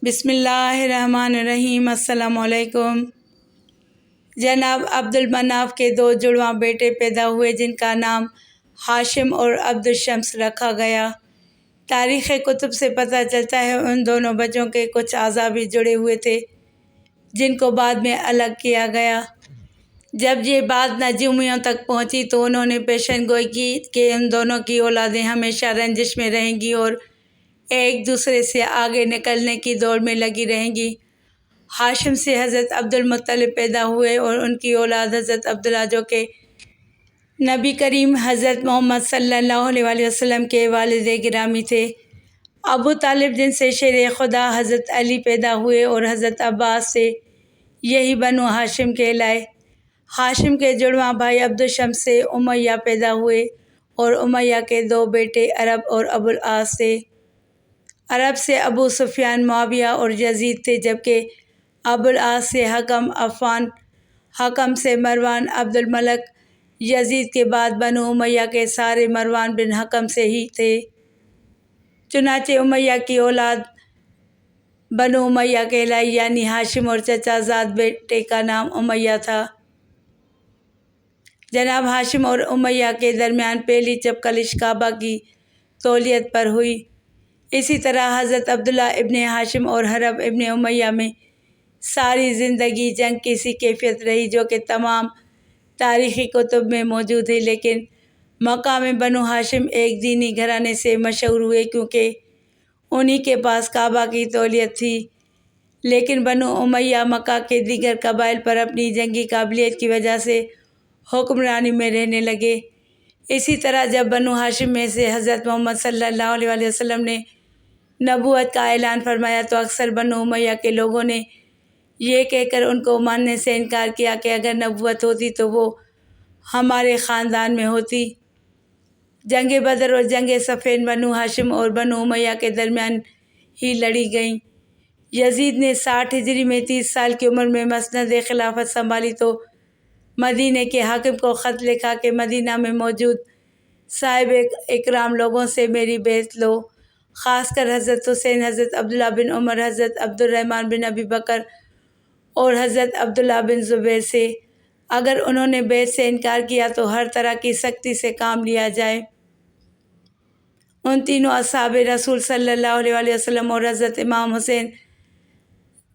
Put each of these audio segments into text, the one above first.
بسم اللہ الرحمن الرحیم۔ السلام علیکم۔ جناب عبد المناف کے دو جڑواں بیٹے پیدا ہوئے جن کا نام ہاشم اور عبد الشمس رکھا گیا۔ تاریخ کتب سے پتہ چلتا ہے ان دونوں بچوں کے کچھ اعضاء بھی جڑے ہوئے تھے جن کو بعد میں الگ کیا گیا۔ جب یہ بات نجومیوں تک پہنچی تو انہوں نے پیشن گوئی کی کہ ان دونوں کی اولادیں ہمیشہ رنجش میں رہیں گی اور ایک دوسرے سے آگے نکلنے کی دوڑ میں لگی رہیں گی۔ ہاشم سے حضرت عبد المطلب پیدا ہوئے اور ان کی اولاد حضرت عبداللہ جو کہ نبی کریم حضرت محمد صلی اللہ علیہ وسلم کے والد گرامی تھے۔ ابو طالب جن سے شیر خدا حضرت علی پیدا ہوئے اور حضرت عباس سے یہی بنو ہاشم کہلائے۔ ہاشم کے جڑواں بھائی عبد الشمس سے امیہ پیدا ہوئے اور امیہ کے دو بیٹے عرب اور ابو العاص تھے۔ عرب سے ابو سفیان معاویہ اور یزید تھے جبکہ ابو العاص سے حکم عفان، حکم سے مروان عبد الملک۔ یزید کے بعد بنو امیہ کے سارے مروان بن حکم سے ہی تھے۔ چنانچہ امیہ کی اولاد بنو امیہ کہلائی، یعنی ہاشم اور چچا زاد بیٹے کا نام امیہ تھا۔ جناب ہاشم اور امیہ کے درمیان پہلی چپکلش کعبہ کی تولیت پر ہوئی۔ اسی طرح حضرت عبداللہ ابن ہاشم اور حرب ابن امیہ میں ساری زندگی جنگ کی سی کیفیت رہی جو کہ تمام تاریخی کتب میں موجود ہے، لیکن مقام بنو ہاشم ایک دینی گھرانے سے مشہور ہوئے کیونکہ انہی کے پاس کعبہ کی تولیت تھی، لیکن بنو امیہ مکہ کے دیگر قبائل پر اپنی جنگی قابلیت کی وجہ سے حکمرانی میں رہنے لگے۔ اسی طرح جب بنو ہاشم میں سے حضرت محمد صلی اللہ علیہ وسلم نے نبوت کا اعلان فرمایا تو اکثر بنو امیہ کے لوگوں نے یہ کہہ کر ان کو ماننے سے انکار کیا کہ اگر نبوت ہوتی تو وہ ہمارے خاندان میں ہوتی۔ جنگ بدر اور جنگ صفین بنو ہاشم اور بنو امیہ کے درمیان ہی لڑی گئیں۔ یزید نے 60 ہجری میں 30 سال کی عمر میں مسند خلافت سنبھالی تو مدینہ کے حاکم کو خط لکھا کہ مدینہ میں موجود صاحب اکرام لوگوں سے میری بیعت لو، خاص کر حضرت حسین، حضرت عبداللہ بن عمر، حضرت عبد الرحمن بن ابی بکر اور حضرت عبداللہ بن زبیر سے۔ اگر انہوں نے بیعت سے انکار کیا تو ہر طرح کی سختی سے کام لیا جائے۔ ان تینوں اصحاب رسول صلی اللہ علیہ وسلم اور حضرت امام حسین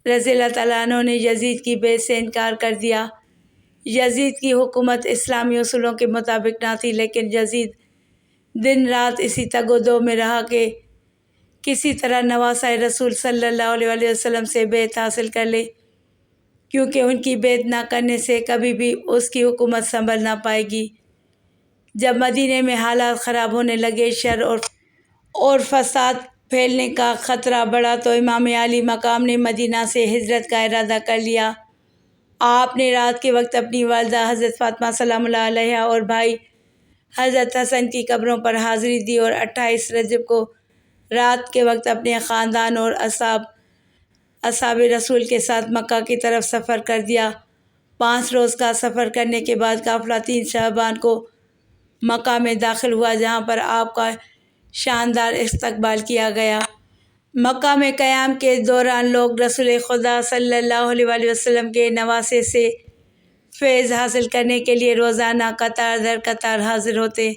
رضی اللہ تعالیٰ عنہ نے یزید کی بیعت سے انکار کر دیا۔ یزید کی حکومت اسلامی اصولوں کے مطابق نہ تھی، لیکن یزید دن رات اسی تگ و دو میں رہا کہ کسی طرح نواسۂ رسول صلی اللہ علیہ وسلم سے بیعت حاصل کر لے، کیونکہ ان کی بیعت نہ کرنے سے کبھی بھی اس کی حکومت سنبھل نہ پائے گی۔ جب مدینہ میں حالات خراب ہونے لگے، شر اور فساد پھیلنے کا خطرہ بڑھا تو امام عالی مقام نے مدینہ سے ہجرت کا ارادہ کر لیا۔ آپ نے رات کے وقت اپنی والدہ حضرت فاطمہ سلام اللہ علیہا اور بھائی حضرت حسن کی قبروں پر حاضری دی اور 28 رجب کو رات کے وقت اپنے خاندان اور اصحاب رسول کے ساتھ مکہ کی طرف سفر کر دیا۔ 5 روز کا سفر کرنے کے بعد قافلہ 3 شعبان کو مکہ میں داخل ہوا، جہاں پر آپ کا شاندار استقبال کیا گیا۔ مکہ میں قیام کے دوران لوگ رسول خدا صلی اللہ علیہ وسلم کے نواسے سے فیض حاصل کرنے کے لیے روزانہ قطار در قطار حاضر ہوتے۔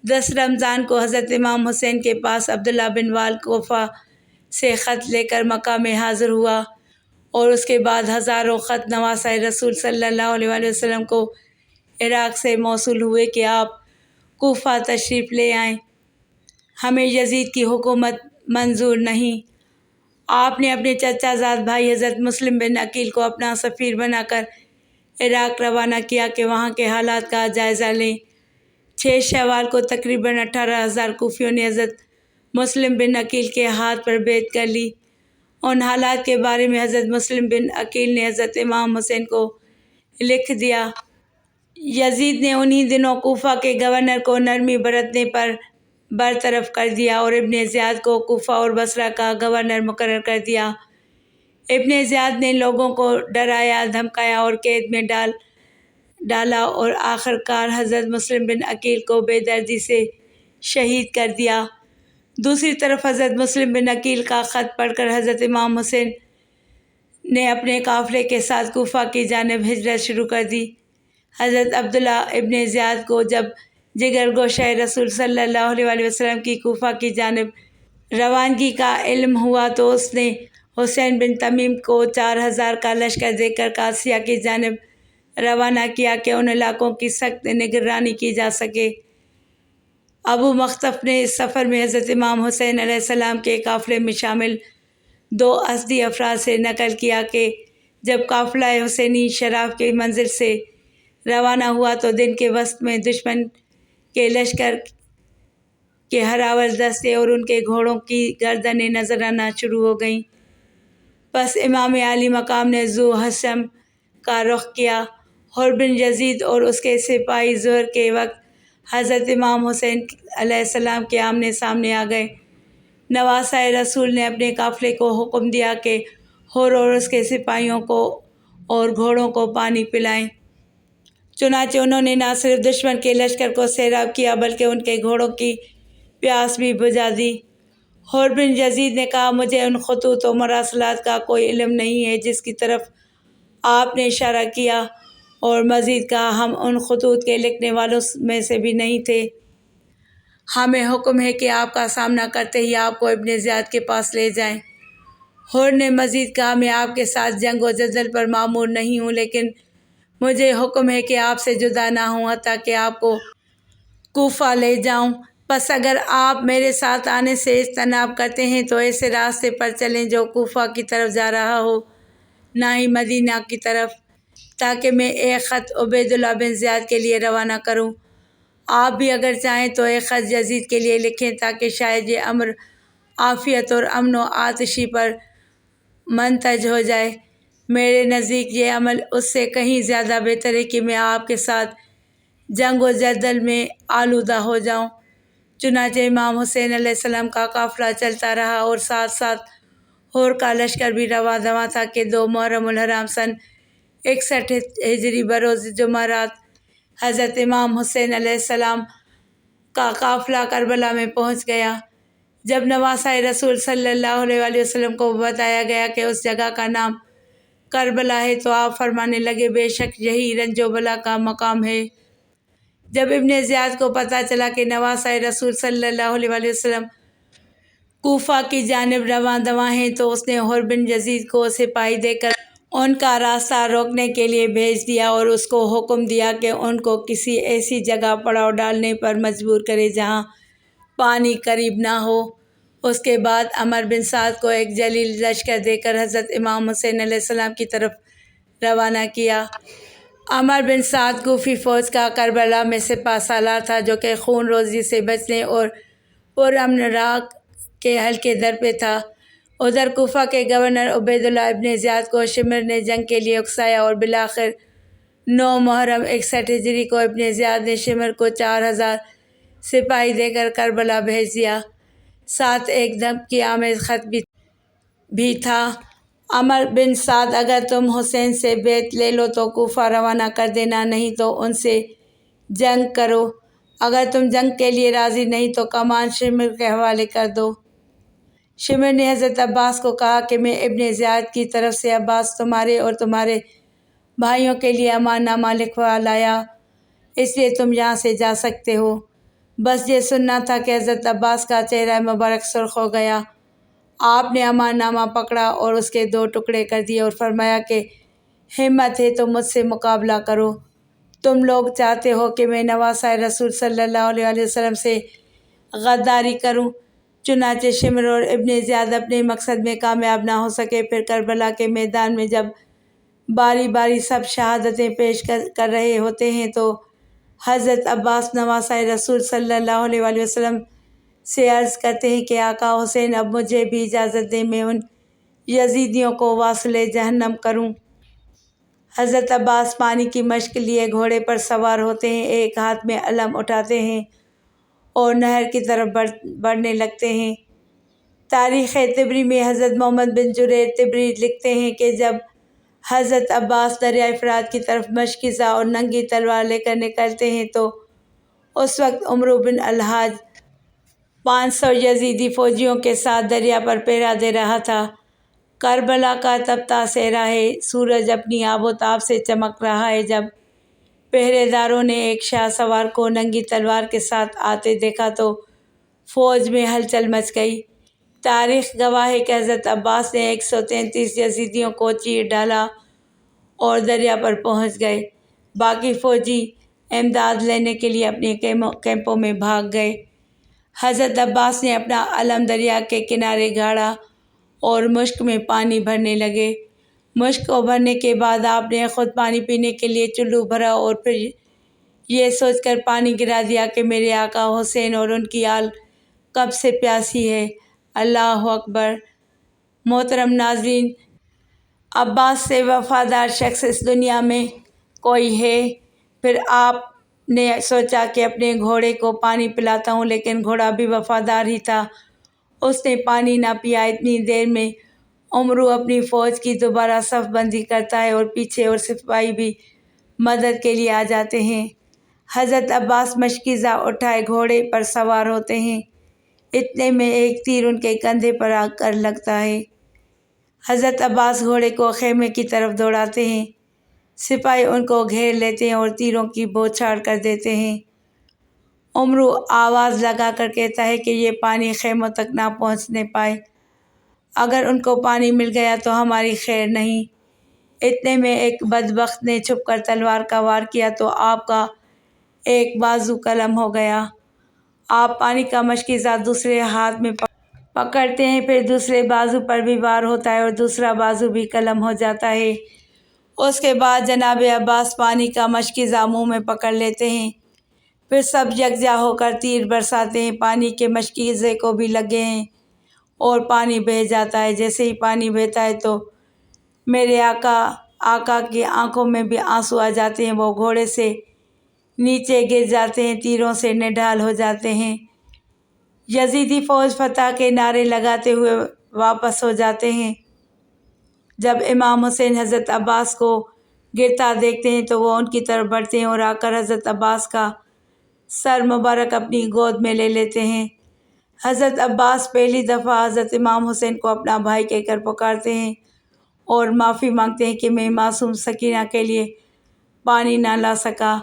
10 رمضان کو حضرت امام حسین کے پاس عبداللہ بن وال کوفہ سے خط لے کر مکہ میں حاضر ہوا اور اس کے بعد ہزاروں خط نواسۂ رسول صلی اللہ علیہ وسلم کو عراق سے موصول ہوئے کہ آپ کوفہ تشریف لے آئیں، ہمیں یزید کی حکومت منظور نہیں۔ آپ نے اپنے چچا زاد بھائی حضرت مسلم بن عقیل کو اپنا سفیر بنا کر عراق روانہ کیا کہ وہاں کے حالات کا جائزہ لیں۔ 6 شوال کو تقریباً 18,000 کوفیوں نے حضرت مسلم بن عقیل کے ہاتھ پر بیعت کر لی۔ ان حالات کے بارے میں حضرت مسلم بن عقیل نے حضرت امام حسین کو لکھ دیا۔ یزید نے انہی دنوں کوفہ کے گورنر کو نرمی برتنے پر برطرف کر دیا اور ابن زیاد کو کوفہ اور بصرہ کا گورنر مقرر کر دیا۔ ابن زیاد نے لوگوں کو ڈرایا دھمکایا اور قید میں ڈالا اور آخر کار حضرت مسلم بن عقیل کو بے دردی سے شہید کر دیا۔ دوسری طرف حضرت مسلم بن عقیل کا خط پڑھ کر حضرت امام حسین نے اپنے قافلے کے ساتھ کوفہ کی جانب ہجرت شروع کر دی۔ حضرت عبداللہ ابن زیاد کو جب جگر گوشہ رسول صلی اللہ علیہ وسلم کی کوفہ کی جانب روانگی کا علم ہوا تو اس نے حسین بن تمیم کو 4000 کا لشکر دے کر قادسیہ کی جانب روانہ کیا کہ ان علاقوں کی سخت نگرانی کی جا سکے۔ ابو مختف نے اس سفر میں حضرت امام حسین علیہ السلام کے قافلے میں شامل 2 اسدی افراد سے نقل کیا کہ جب قافلہ حسینی شراف کی منزل سے روانہ ہوا تو دن کے وسط میں دشمن کے لشکر کے ہراور دستے اور ان کے گھوڑوں کی گردنیں نظر آنا شروع ہو گئیں۔ پس امام عالی مقام نے ذو حشم کا رخ کیا۔ حر بن یزید اور اس کے سپاہی ظہر کے وقت حضرت امام حسین علیہ السلام کے آمنے سامنے آ گئے۔ نواسہ رسول نے اپنے قافلے کو حکم دیا کہ حر اور اس کے سپاہیوں کو اور گھوڑوں کو پانی پلائیں۔ چنانچہ انہوں نے نہ صرف دشمن کے لشکر کو سیراب کیا بلکہ ان کے گھوڑوں کی پیاس بھی بجھا دی۔ حر بن یزید نے کہا، مجھے ان خطوط و مراسلات کا کوئی علم نہیں ہے جس کی طرف آپ نے اشارہ کیا، اور مزید کہا، ہم ان خطوط کے لکھنے والوں میں سے بھی نہیں تھے۔ ہمیں حکم ہے کہ آپ کا سامنا کرتے ہی آپ کو ابن زیاد کے پاس لے جائیں۔ حر نے مزید کہا، میں آپ کے ساتھ جنگ و جدل پر مامور نہیں ہوں، لیکن مجھے حکم ہے کہ آپ سے جدا نہ ہوں حتیٰ کہ آپ کو کوفہ لے جاؤں۔ پس اگر آپ میرے ساتھ آنے سے اجتناب کرتے ہیں تو ایسے راستے پر چلیں جو کوفہ کی طرف جا رہا ہو، نہ ہی مدینہ کی طرف، تاکہ میں ایک خط عبیداللہ بن زیاد کے لیے روانہ کروں۔ آپ بھی اگر چاہیں تو ایک خط یزید کے لیے لکھیں تاکہ شاید یہ امر عافیت اور امن و آتشی پر منتج ہو جائے۔ میرے نزدیک یہ عمل اس سے کہیں زیادہ بہتر ہے کہ میں آپ کے ساتھ جنگ و جدل میں آلودہ ہو جاؤں۔ چنانچہ امام حسین علیہ السلام کا قافلہ چلتا رہا اور ساتھ ساتھ حر کا لشکر بھی رواں دواں تھا کہ 2 محرم الحرام سن 61 ہجری بروز جمعرات حضرت امام حسین علیہ السلام کا قافلہ کربلا میں پہنچ گیا۔ جب نواسہ رسول صلی اللہ علیہ وسلم کو بتایا گیا کہ اس جگہ کا نام کربلا ہے تو آپ فرمانے لگے، بے شک یہی رنج و بلا کا مقام ہے۔ جب ابن زیاد کو پتہ چلا کہ نواسہ رسول صلی اللہ علیہ وسلم کوفہ کی جانب رواں دواں ہیں تو اس نے حر بن یزید کو سپاہی دے کر ان کا راستہ روکنے کے لیے بھیج دیا اور اس کو حکم دیا کہ ان کو کسی ایسی جگہ پڑاؤ ڈالنے پر مجبور کرے جہاں پانی قریب نہ ہو۔ اس کے بعد عمر بن سعد کو ایک جلیل لشکر دے کر حضرت امام حسین علیہ السلام کی طرف روانہ کیا۔ عمر بن سعد کوفی فوج کا کربلا میں سپہ سالار تھا جو کہ خون روزی سے بچنے اور پرامن راہ کے حلقے در پہ تھا۔ ادھر کوفہ کے گورنر عبیداللہ ابن زیاد کو شمر نے جنگ کے لیے اکسایا اور بالآخر 9 محرم 61 ہجری کو ابن زیاد نے شمر کو 4000 سپاہی دے کر کربلا بھیج دیا۔ ساتھ ایک دھمکی آمیز خط بھی تھا، عمر بن سعد، اگر تم حسین سے بیعت لے لو تو کوفہ روانہ کر دینا، نہیں تو ان سے جنگ کرو۔ اگر تم جنگ کے لیے راضی نہیں تو کمان شمر کے حوالے کر دو۔ شمر نے حضرت عباس کو کہا کہ میں ابن زیاد کی طرف سے عباس تمہارے اور تمہارے بھائیوں کے لیے امان نامہ لکھوا لایا، اس لیے تم یہاں سے جا سکتے ہو۔ بس یہ سننا تھا کہ حضرت عباس کا چہرہ مبارک سرخ ہو گیا۔ آپ نے امان نامہ پکڑا اور اس کے 2 ٹکڑے کر دیے اور فرمایا کہ ہمت ہے تو مجھ سے مقابلہ کرو۔ تم لوگ چاہتے ہو کہ میں نواسہ رسول صلی اللہ علیہ وسلم سے غداری کروں۔ چنانچہ شمر اور ابن زیاد اپنے مقصد میں کامیاب نہ ہو سکے۔ پھر کربلا کے میدان میں جب باری باری سب شہادتیں پیش کر رہے ہوتے ہیں تو حضرت عباس نواسہ رسول صلی اللہ علیہ وسلم سے عرض کرتے ہیں کہ آقا حسین، اب مجھے بھی اجازت دیں، میں ان یزیدیوں کو واصل جہنم کروں۔ حضرت عباس پانی کی مشق لیے گھوڑے پر سوار ہوتے ہیں، ایک ہاتھ میں علم اٹھاتے ہیں اور نہر کی طرف بڑھنے لگتے ہیں۔ تاریخ طبری میں حضرت محمد بن جریر طبری لکھتے ہیں کہ جب حضرت عباس دریائے فرات کی طرف مشکیزہ اور ننگی تلوار لے کر نکلتے ہیں تو اس وقت عمرو بن الحاج 500 یزیدی فوجیوں کے ساتھ دریا پر پہرا دے رہا تھا۔ کربلا کا تپتا صحرا ہے، سورج اپنی آب و تاب سے چمک رہا ہے۔ جب پہرے داروں نے ایک شاہ سوار کو ننگی تلوار کے ساتھ آتے دیکھا تو فوج میں ہلچل مچ گئی۔ تاریخ گواہ ہے کہ حضرت عباس نے 133 یزیدیوں کو چیر ڈالا اور دریا پر پہنچ گئے۔ باقی فوجی امداد لینے کے لیے اپنے کیمپوں میں بھاگ گئے۔ حضرت عباس نے اپنا علم دریا کے کنارے گاڑا اور مشک میں پانی بھرنے لگے۔ مشک کو بھرنے کے بعد آپ نے خود پانی پینے کے لیے چلو بھرا اور پھر یہ سوچ کر پانی گرا دیا کہ میرے آقا حسین اور ان کی آل کب سے پیاسی ہے۔ اللہ اکبر۔ محترم ناظرین، عباس سے وفادار شخص اس دنیا میں کوئی ہے؟ پھر آپ نے سوچا کہ اپنے گھوڑے کو پانی پلاتا ہوں، لیکن گھوڑا بھی وفادار ہی تھا، اس نے پانی نہ پیا۔ اتنی دیر میں عمرو اپنی فوج کی دوبارہ صف بندی کرتا ہے اور پیچھے اور سپاہی بھی مدد کے لیے آ جاتے ہیں۔ حضرت عباس مشکیزہ اٹھائے گھوڑے پر سوار ہوتے ہیں۔ اتنے میں ایک تیر ان کے کندھے پر آ کر لگتا ہے۔ حضرت عباس گھوڑے کو خیمے کی طرف دوڑاتے ہیں۔ سپاہی ان کو گھیر لیتے ہیں اور تیروں کی بوچھاڑ کر دیتے ہیں۔ عمرو آواز لگا کر کہتا ہے کہ یہ پانی خیموں تک نہ پہنچنے پائے، اگر ان کو پانی مل گیا تو ہماری خیر نہیں۔ اتنے میں ایک بدبخت نے چھپ کر تلوار کا وار کیا تو آپ کا ایک بازو قلم ہو گیا۔ آپ پانی کا مشکیزہ دوسرے ہاتھ میں پکڑتے ہیں، پھر دوسرے بازو پر بھی وار ہوتا ہے اور دوسرا بازو بھی قلم ہو جاتا ہے۔ اس کے بعد جناب عباس پانی کا مشکیزہ منہ میں پکڑ لیتے ہیں، پھر سب یکجا ہو کر تیر برساتے ہیں۔ پانی کے مشکیزے کو بھی لگے ہیں اور پانی بہہ جاتا ہے۔ جیسے ہی پانی بہتا ہے تو میرے آقا کی آنکھوں میں بھی آنسو آ جاتے ہیں۔ وہ گھوڑے سے نیچے گر جاتے ہیں، تیروں سے نڈھال ہو جاتے ہیں۔ یزیدی فوج فتح کے نعرے لگاتے ہوئے واپس ہو جاتے ہیں۔ جب امام حسین حضرت عباس کو گرتا دیکھتے ہیں تو وہ ان کی طرف بڑھتے ہیں اور آ کر حضرت عباس کا سر مبارک اپنی گود میں لے لیتے ہیں۔ حضرت عباس پہلی دفعہ حضرت امام حسین کو اپنا بھائی کہہ کر پکارتے ہیں اور معافی مانگتے ہیں کہ میں معصوم سکینہ کے لیے پانی نہ لا سکا۔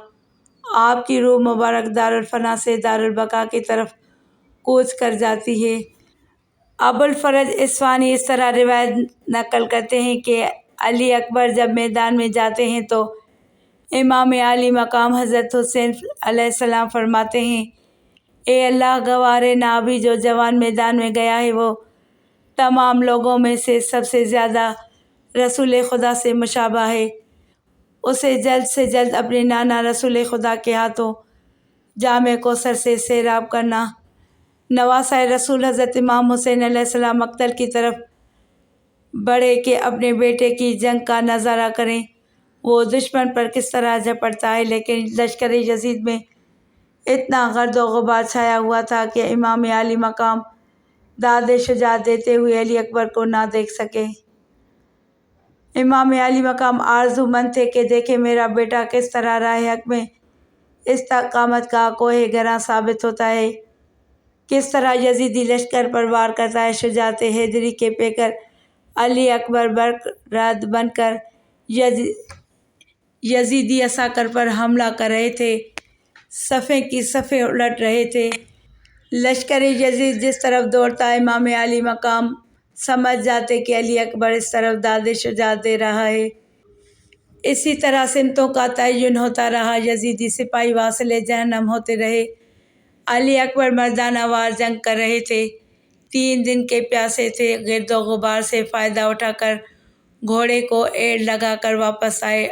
آپ کی روح مبارک دارالفنا سے دارالبقا کی طرف کوچ کر جاتی ہے۔ ابوالفرج اصفہانی اس طرح روایت نقل کرتے ہیں کہ علی اکبر جب میدان میں جاتے ہیں تو امام عالی مقام حضرت حسین علیہ السلام فرماتے ہیں، اے اللہ گوار نا، جو جوان میدان میں گیا ہے وہ تمام لوگوں میں سے سب سے زیادہ رسول خدا سے مشابہ ہے۔ اسے جلد سے جلد اپنے نانا رسول خدا کے ہاتھوں جام کوثر سے سیراب کرنا۔ نواسہ رسول حضرت امام حسین علیہ السلام مقتل کی طرف بڑھے کہ اپنے بیٹے کی جنگ کا نظارہ کریں، وہ دشمن پر کس طرح جھپٹتا ہے، لیکن لشکر یزید میں اتنا گرد و غبار چھایا ہوا تھا کہ امام عالی مقام داد شجاعت دیتے ہوئے علی اکبر کو نہ دیکھ سکے۔ امام عالی مقام آرزو مند تھے کہ دیکھیں میرا بیٹا کس طرح راہ حق میں استقامت کا کوہ گراں ثابت ہوتا ہے، کس طرح یزیدی لشکر پر وار کرتا ہے۔ شجاعت حیدری کے پیکر علی اکبر برق رعد بن کر یزیدی عساکر پر حملہ کر رہے تھے، صفیں کی صفیں الٹ رہے تھے۔ لشکر یزید جس طرف دوڑتا امام عالی مقام سمجھ جاتے کہ علی اکبر اس طرف داد شجاعت دے رہا ہے۔ اسی طرح سمتوں کا تعین ہوتا رہا، یزیدی سپاہی واصل جہنم ہوتے رہے۔ علی اکبر مردانہ وار جنگ کر رہے تھے، 3 دن کے پیاسے تھے، گرد و غبار سے فائدہ اٹھا کر گھوڑے کو ایڑ لگا کر واپس آئے۔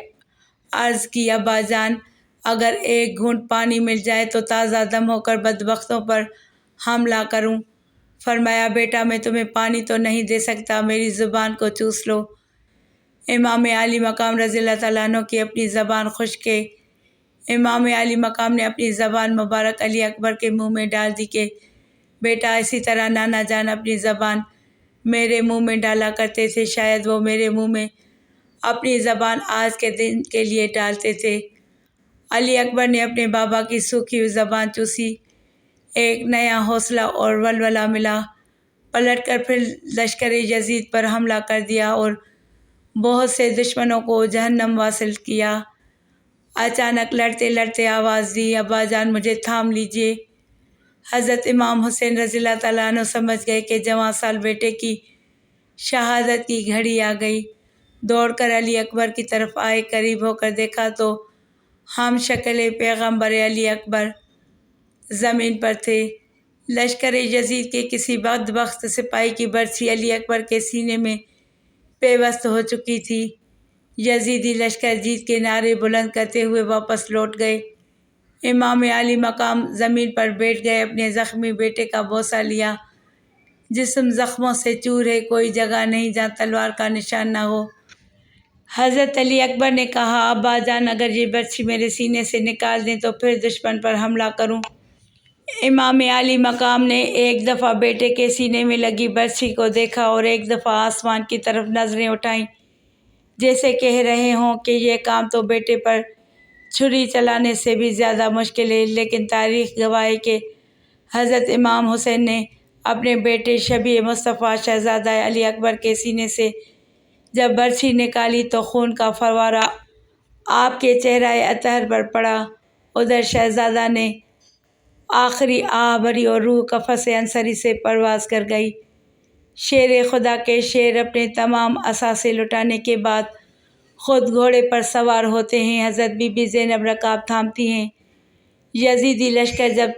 عرض کی ابا جان، اگر ایک گھونٹ پانی مل جائے تو تازہ دم ہو کر بدبختوں پر حملہ کروں۔ فرمایا بیٹا میں تمہیں پانی تو نہیں دے سکتا، میری زبان کو چوس لو۔ امام عالی مقام رضی اللہ تعالیٰ عنہ کی اپنی زبان خشک ہے۔ امام عالی مقام نے اپنی زبان مبارک علی اکبر کے منہ میں ڈال دی کہ بیٹا اسی طرح نانا جان اپنی زبان میرے منہ میں ڈالا کرتے تھے، شاید وہ میرے منہ میں اپنی زبان آج کے دن کے لیے ڈالتے تھے۔ علی اکبر نے اپنے بابا کی سوکھی ہوئی زبان چوسی، ایک نیا حوصلہ اور ولولہ ملا۔ پلٹ کر پھر لشکر یزید پر حملہ کر دیا اور بہت سے دشمنوں کو جہنم واصل کیا۔ اچانک لڑتے لڑتے آواز دی، ابا جان مجھے تھام لیجئے۔ حضرت امام حسین رضی اللہ تعالیٰ عنہ سمجھ گئے کہ جوان سال بیٹے کی شہادت کی گھڑی آ گئی۔ دوڑ کر علی اکبر کی طرف آئے، قریب ہو کر دیکھا تو ہم شکل پیغمبر علی اکبر زمین پر تھے۔ لشکر یزید کے کسی بدبخت سپاہی کی برچھی علی اکبر کے سینے میں پیوست ہو چکی تھی۔ یزیدی لشکر جیت کے نعرے بلند کرتے ہوئے واپس لوٹ گئے۔ امام علی مقام زمین پر بیٹھ گئے، اپنے زخمی بیٹے کا بوسہ لیا۔ جسم زخموں سے چور ہے، کوئی جگہ نہیں جہاں تلوار کا نشان نہ ہو۔ حضرت علی اکبر نے کہا، ابا جان اگر یہ برچھی میرے سینے سے نکال دیں تو پھر دشمن پر حملہ کروں۔ امام علی مقام نے ایک دفعہ بیٹے کے سینے میں لگی برچھی کو دیکھا اور ایک دفعہ آسمان کی طرف نظریں اٹھائیں، جیسے کہہ رہے ہوں کہ یہ کام تو بیٹے پر چھری چلانے سے بھی زیادہ مشکل ہے۔ لیکن تاریخ گواہ ہے کہ حضرت امام حسین نے اپنے بیٹے شبیہ مصطفیٰ شہزادہ علی اکبر کے سینے سے جب برچھی نکالی تو خون کا فوارہ آپ کے چہرہ اطہر پر پڑا۔ ادھر شہزادہ نے آخری آہ بھری اور روح قفس عنصری سے پرواز کر گئی۔ شیر خدا کے شیر اپنے تمام اثاثے لٹانے کے بعد خود گھوڑے پر سوار ہوتے ہیں۔ حضرت بی بی زینب رکاب تھامتی ہیں۔ یزیدی لشکر جب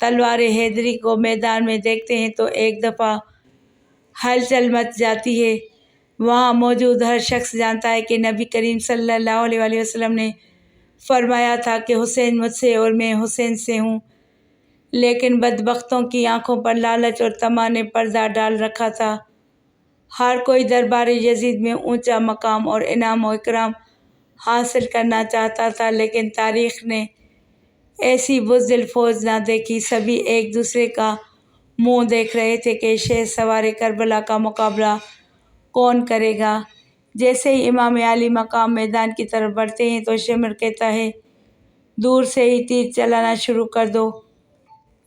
تلوار حیدری کو میدان میں دیکھتے ہیں تو ایک دفعہ ہلچل مچ جاتی ہے۔ وہاں موجود ہر شخص جانتا ہے کہ نبی کریم صلی اللہ علیہ وسلم نے فرمایا تھا کہ حسین مجھ سے اور میں حسین سے ہوں، لیکن بدبختوں کی آنکھوں پر لالچ اور طمع نے پردہ ڈال رکھا تھا۔ ہر کوئی دربار یزید میں اونچا مقام اور انعام و اکرام حاصل کرنا چاہتا تھا، لیکن تاریخ نے ایسی بزدل فوج نہ دیکھی۔ سبھی ایک دوسرے کا منہ دیکھ رہے تھے کہ شہ سوار کربلا کا مقابلہ کون کرے گا۔ جیسے ہی امام علی مقام میدان کی طرف بڑھتے ہیں تو شمر کہتا ہے، دور سے ہی تیر چلانا شروع کر دو۔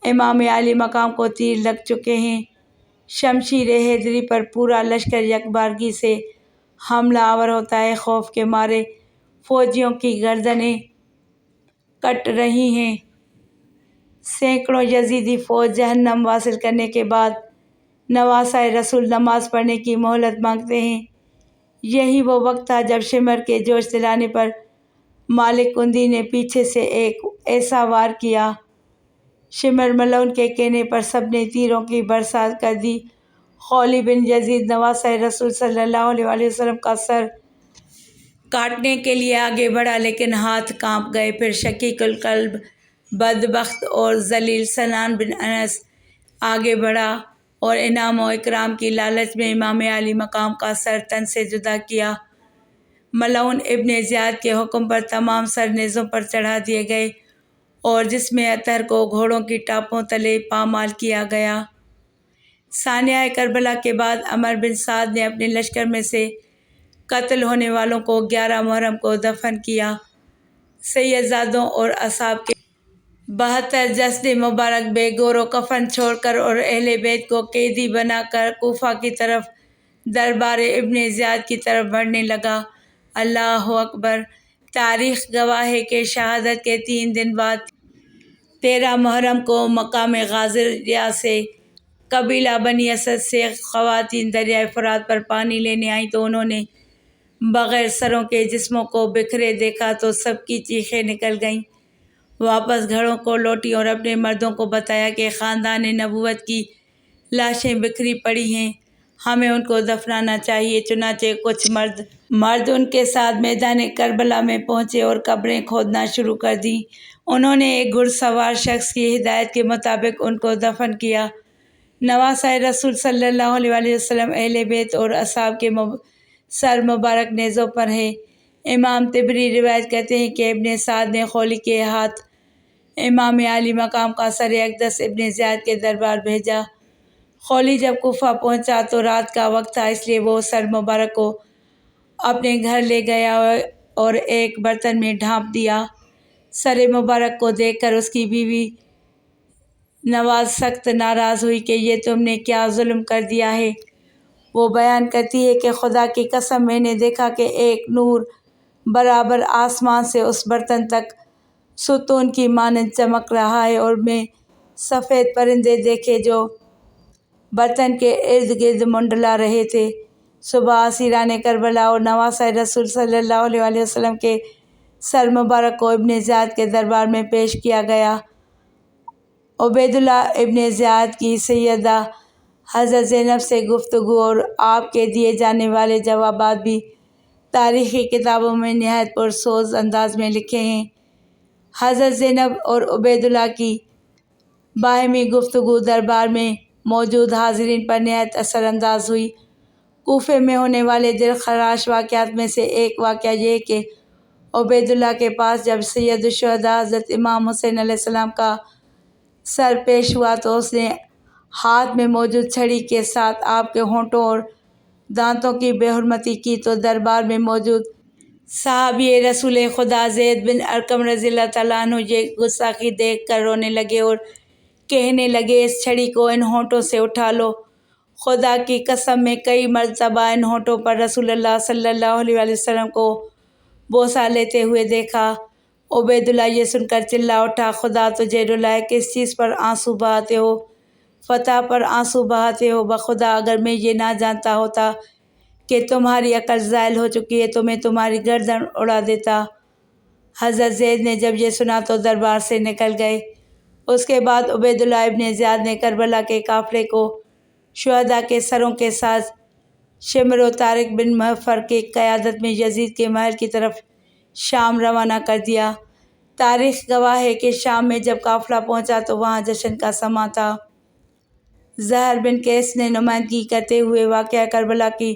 امام علی مقام کو تیر لگ چکے ہیں۔ شمشیر حیدری پر پورا لشکر یکبارگی سے حملہ آور ہوتا ہے۔ خوف کے مارے فوجیوں کی گردنیں کٹ رہی ہیں۔ سینکڑوں یزیدی فوج جہنم واصل کرنے کے بعد نواسۂ رسول نماز پڑھنے کی مہلت مانگتے ہیں۔ یہی وہ وقت تھا جب شمر کے جوش دلانے پر مالک کندی نے پیچھے سے ایک ایسا وار کیا، شمر ملعون کے کہنے پر سب نے تیروں کی برسات کر دی۔ خولی بن یزید نواسۂ رسول صلی اللہ علیہ وسلم کا سر کاٹنے کے لیے آگے بڑھا، لیکن ہاتھ کانپ گئے۔ پھر شقیق القلب بدبخت اور ذلیل سنان بن انس آگے بڑھا اور انعام و اکرام کی لالچ میں امام علی مقام کا سر تن سے جدا کیا۔ ملعون ابن زیاد کے حکم پر تمام سر نیزوں پر چڑھا دیے گئے اور جسم اطہر کو گھوڑوں کی ٹاپوں تلے پامال کیا گیا۔ ثانیہ کربلا کے بعد عمر بن سعد نے اپنے لشکر میں سے قتل ہونے والوں کو 11 محرم کو دفن کیا۔ سیدزادوں اور اصحاب کے 72 جسد مبارک بے گور و کفن چھوڑ کر اور اہل بیت کو قیدی بنا کر کوفہ کی طرف دربار ابن زیاد کی طرف بڑھنے لگا۔ اللہ اکبر! تاریخ گواہ ہے کہ شہادت کے 3 دن بعد 13 محرم کو مقام غازریہ سے قبیلہ بنی اسد سے خواتین دریائے فرات پر پانی لینے آئیں تو انہوں نے بغیر سروں کے جسموں کو بکھرے دیکھا تو سب کی چیخیں نکل گئیں۔ واپس گھروں کو لوٹیں اور اپنے مردوں کو بتایا کہ خاندان نبوت کی لاشیں بکھری پڑی ہیں، ہمیں ان کو دفنانا چاہیے۔ چنانچہ کچھ مرد ان کے ساتھ میدان کربلا میں پہنچے اور قبریں کھودنا شروع کر دیں۔ انہوں نے ایک گھڑ سوار شخص کی ہدایت کے مطابق ان کو دفن کیا۔ نواسۂ رسول صلی اللہ علیہ وسلم اہل بیت اور اصحاب کے سر مبارک نیزوں پر ہیں۔ امام طبری روایت کرتے ہیں کہ ابن سعد نے خولی کے ہاتھ امام علی مقام کا سر اقدس ابن زیاد کے دربار بھیجا۔ خولی جب کوفہ پہنچا تو رات کا وقت تھا، اس لیے وہ سر مبارک کو اپنے گھر لے گیا اور ایک برتن میں ڈھانپ دیا۔ سر مبارک کو دیکھ کر اس کی بیوی نواز سخت ناراض ہوئی کہ یہ تم نے کیا ظلم کر دیا ہے۔ وہ بیان کرتی ہے کہ خدا کی قسم میں نے دیکھا کہ ایک نور برابر آسمان سے اس برتن تک ستون کی مانند چمک رہا ہے، اور میں سفید پرندے دیکھے جو برتن کے ارد گرد منڈلا رہے تھے۔ صبح اسیران کربلا اور نواسۂ رسول صلی اللہ علیہ وسلم کے سر مبارک کو ابن زیاد کے دربار میں پیش کیا گیا۔ عبیداللہ ابن زیاد کی سیدہ حضرت زینب سے گفتگو اور آپ کے دیے جانے والے جوابات بھی تاریخی کتابوں میں نہایت پرسوز انداز میں لکھے ہیں۔ حضرت زینب اور عبیداللہ کی باہمی گفتگو دربار میں موجود حاضرین پر نہایت اثر انداز ہوئی۔ کوفے میں ہونے والے دل خراش واقعات میں سے ایک واقعہ یہ کہ عبیداللہ کے پاس جب سید الشہداء حضرت امام حسین علیہ السلام کا سر پیش ہوا تو اس نے ہاتھ میں موجود چھڑی کے ساتھ آپ کے ہونٹوں اور دانتوں کی بے حرمتی کی تو دربار میں موجود صحابی رسول خدا زید بن ارقم رضی اللہ تعالیٰ عنہ یہ گستاخی دیکھ کر رونے لگے اور کہنے لگے، اس چھڑی کو ان ہونٹوں سے اٹھا لو۔ خدا کی قسم میں کئی مرتبہ ان ہونٹوں پر رسول اللہ صلی اللہ علیہ وسلم کو بوسہ لیتے ہوئے دیکھا۔ عبیداللہ یہ سن کر چلا اٹھا، خدا تجھے رلائے، کس چیز پر آنسو بہاتے ہو؟ فتح پر آنسو بہاتے ہو؟ بخدا اگر میں یہ نہ جانتا ہوتا کہ تمہاری عقل زائل ہو چکی ہے تو میں تمہاری گردن اڑا دیتا۔ حضرت زید نے جب یہ سنا تو دربار سے نکل گئے۔ اس کے بعد عبیداللہ ابن زیاد نے کربلا کے قافلے کو شہداء کے سروں کے ساتھ شمر و طارق بن مغفر کی قیادت میں یزید کے محل کی طرف شام روانہ کر دیا۔ تاریخ گواہ ہے کہ شام میں جب قافلہ پہنچا تو وہاں جشن کا سماں تھا۔ زہر بن قیس نے نمائندگی کرتے ہوئے واقعہ کربلا کی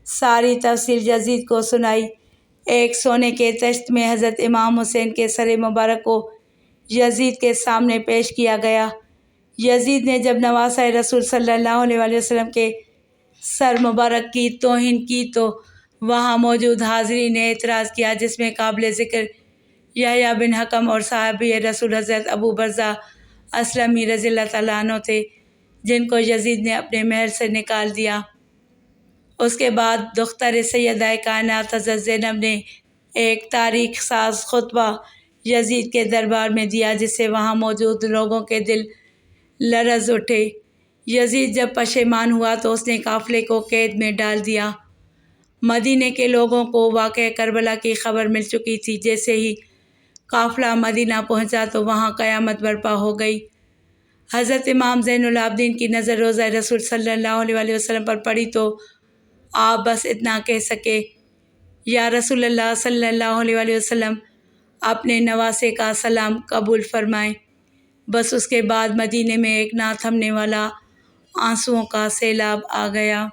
ساری تفصیل یزید کو سنائی۔ ایک سونے کے تشت میں حضرت امام حسین کے سر مبارک کو یزید کے سامنے پیش کیا گیا۔ یزید نے جب نواسۂ رسول صلی اللہ علیہ وسلم کے سر مبارک کی توہین کی تو وہاں موجود حاضرین نے اعتراض کیا، جس میں قابل ذکر یحییٰ بن حکم اور صحابی رسول حضرت ابو برزہ اسلمی رضی اللہ تعالیٰ عنہ تھے، جن کو یزید نے اپنے محل سے نکال دیا۔ اس کے بعد دختر سیدہ کائنات حضرت زینب نے ایک تاریخ ساز خطبہ یزید کے دربار میں دیا، جس سے وہاں موجود لوگوں کے دل لرز اٹھے۔ یزید جب پشیمان ہوا تو اس نے قافلے کو قید میں ڈال دیا۔ مدینے کے لوگوں کو واقعہ کربلا کی خبر مل چکی تھی۔ جیسے ہی قافلہ مدینہ پہنچا تو وہاں قیامت برپا ہو گئی۔ حضرت امام زین العابدین کی نظر روضہ رسول صلی اللہ علیہ وسلم پر پڑی تو آپ بس اتنا کہہ سکے، یا رسول اللہ صلی اللہ علیہ وسلم، اپنے نواسے کا سلام قبول فرمائیں۔ بس اس کے بعد مدینے میں ایک نہ تھمنے والا آنسوؤں کا سیلاب آ گیا۔